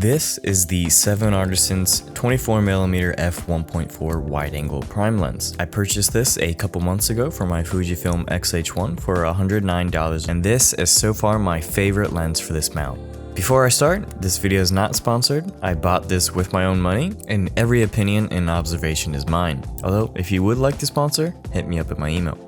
This is the 7Artisans 24mm f1.4 wide-angle prime lens. I purchased this a couple months ago for my Fujifilm X-H1 for $109, and this is so far my favorite lens for this mount. Before I start, this video is not sponsored. I bought this with my own money, and every opinion and observation is mine. Although, if you would like to sponsor, hit me up at my email.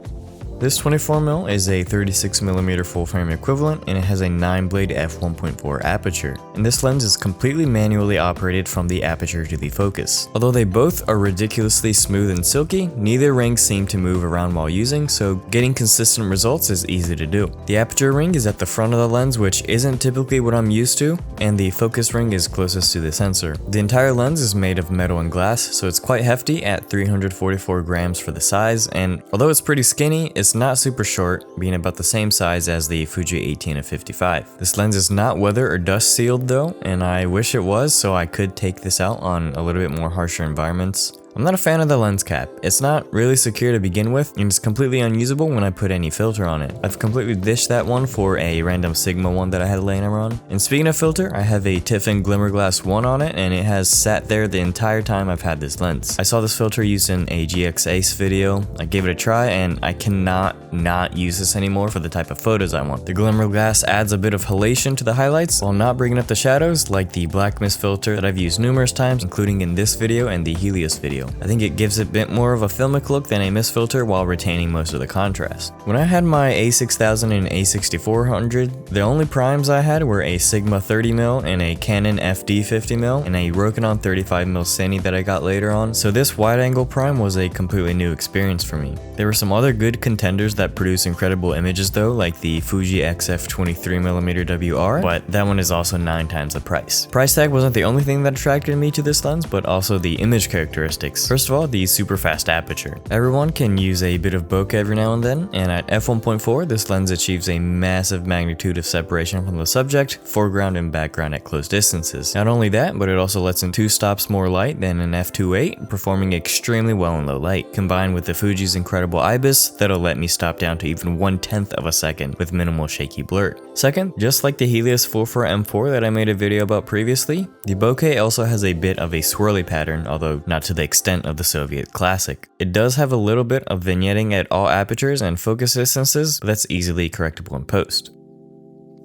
This 24mm is a 36mm full frame equivalent, and it has a 9-blade f1.4 aperture. And this lens is completely manually operated from the aperture to the focus. Although they both are ridiculously smooth and silky, neither rings seem to move around while using, so getting consistent results is easy to do. The aperture ring is at the front of the lens, which isn't typically what I'm used to, and the focus ring is closest to the sensor. The entire lens is made of metal and glass, so it's quite hefty at 344 grams for the size, and although it's pretty skinny, it's not super short, being about the same size as the Fuji 18-55. This lens is not weather or dust sealed though, and I wish it was so I could take this out on a little bit more harsher environments. I'm not a fan of the lens cap. It's not really secure to begin with, and it's completely unusable when I put any filter on it. I've completely ditched that one for a random Sigma one that I had laying around. And speaking of filter, I have a Tiffen Glimmerglass 1 on it, and it has sat there the entire time I've had this lens. I saw this filter used in a GX Ace video. I gave it a try, and I cannot not use this anymore for the type of photos I want. The Glimmerglass adds a bit of halation to the highlights while not bringing up the shadows like the black mist filter that I've used numerous times, including in this video and the Helios video. I think it gives it a bit more of a filmic look than a mist filter while retaining most of the contrast. When I had my A6000 and A6400, the only primes I had were a Sigma 30mm and a Canon FD 50mm and a Rokinon 35mm Cine that I got later on, so this wide-angle prime was a completely new experience for me. There were some other good contenders that produce incredible images though, like the Fuji XF 23mm WR, but that one is also 9 times the price. Price tag wasn't the only thing that attracted me to this lens, but also the image characteristics. First of all, the super fast aperture. Everyone can use a bit of bokeh every now and then, and at f1.4, this lens achieves a massive magnitude of separation from the subject, foreground, and background at close distances. Not only that, but it also lets in 2 stops more light than an f2.8, performing extremely well in low light. Combined with the Fuji's incredible IBIS, that'll let me stop down to even 1/10 of a second with minimal shaky blur. Second, just like the Helios 4.4 M4 that I made a video about previously, the bokeh also has a bit of a swirly pattern, although not to the extent of the Soviet classic. It does have a little bit of vignetting at all apertures and focus distances, but that's easily correctable in post.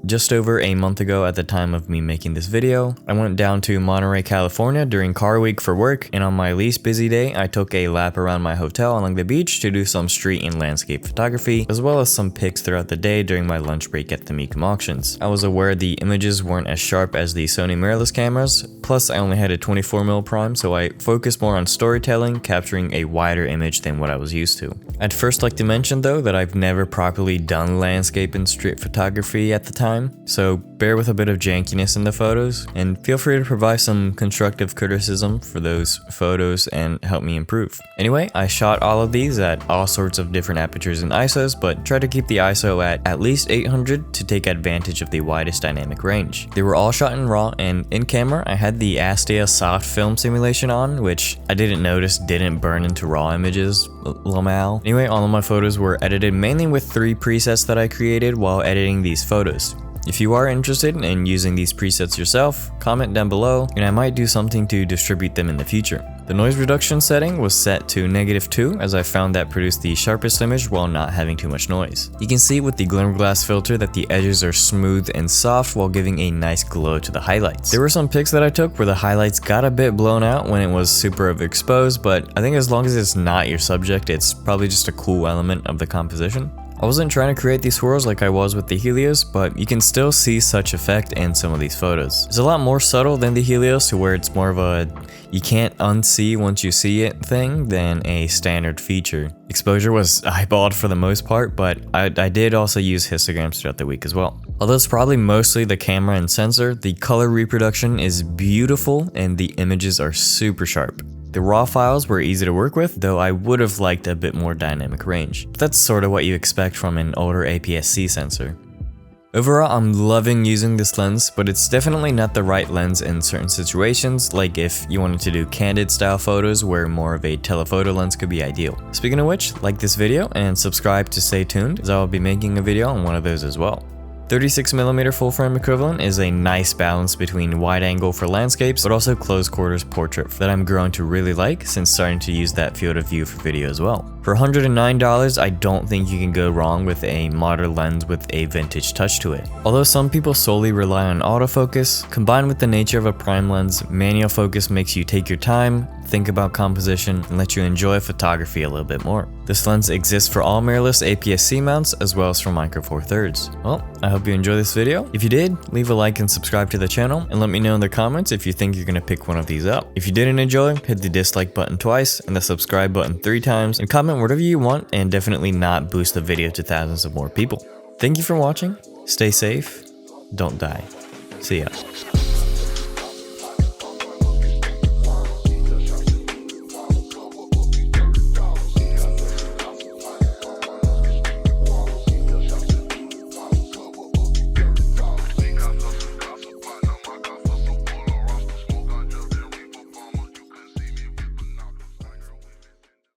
Just over a month ago at the time of me making this video, I went down to Monterey, California during car week for work, and on my least busy day, I took a lap around my hotel along the beach to do some street and landscape photography, as well as some pics throughout the day during my lunch break at the Mecum auctions. I was aware the images weren't as sharp as the Sony mirrorless cameras, plus I only had a 24mm prime, so I focused more on storytelling, capturing a wider image than what I was used to. I'd first like to mention though that I've never properly done landscape and street photography at the time, so bear with a bit of jankiness in the photos, and feel free to provide some constructive criticism for those photos and help me improve. Anyway, I shot all of these at all sorts of different apertures and ISOs, but try to keep the ISO at least 800 to take advantage of the widest dynamic range. They were all shot in RAW, and in camera I had the Astia soft film simulation on, which I didn't notice didn't burn into RAW images, lol. Anyway, all of my photos were edited mainly with 3 presets that I created while editing these photos. If you are interested in using these presets yourself, comment down below, and I might do something to distribute them in the future. The noise reduction setting was set to -2, as I found that produced the sharpest image while not having too much noise. You can see with the Glimmerglass filter that the edges are smooth and soft while giving a nice glow to the highlights. There were some pics that I took where the highlights got a bit blown out when it was super overexposed, but I think as long as it's not your subject, it's probably just a cool element of the composition. I wasn't trying to create these swirls like I was with the Helios, but you can still see such effect in some of these photos. It's a lot more subtle than the Helios, to where it's more of a you can't unsee once you see it thing than a standard feature. Exposure was eyeballed for the most part, but I did also use histograms throughout the week as well. Although it's probably mostly the camera and sensor, the color reproduction is beautiful and the images are super sharp. The raw files were easy to work with, though I would have liked a bit more dynamic range. But that's sort of what you expect from an older APS-C sensor. Overall, I'm loving using this lens, but it's definitely not the right lens in certain situations, like if you wanted to do candid style photos where more of a telephoto lens could be ideal. Speaking of which, like this video and subscribe to stay tuned, as I will be making a video on one of those as well. 36mm full frame equivalent is a nice balance between wide angle for landscapes, but also close quarters portrait that I'm growing to really like since starting to use that field of view for video as well. For $109, I don't think you can go wrong with a modern lens with a vintage touch to it. Although some people solely rely on autofocus, combined with the nature of a prime lens, manual focus makes you take your time, think about composition, and let you enjoy photography a little bit more. This lens exists for all mirrorless APS-C mounts as well as for micro four thirds. Well, I hope you enjoyed this video. If you did, leave a like and subscribe to the channel, and let me know in the comments if you think you're gonna pick one of these up. If you didn't enjoy, hit the dislike button twice and the subscribe button 3 times, and comment whatever you want, and definitely not boost the video to thousands of more people. Thank you for watching, stay safe, don't die. See ya.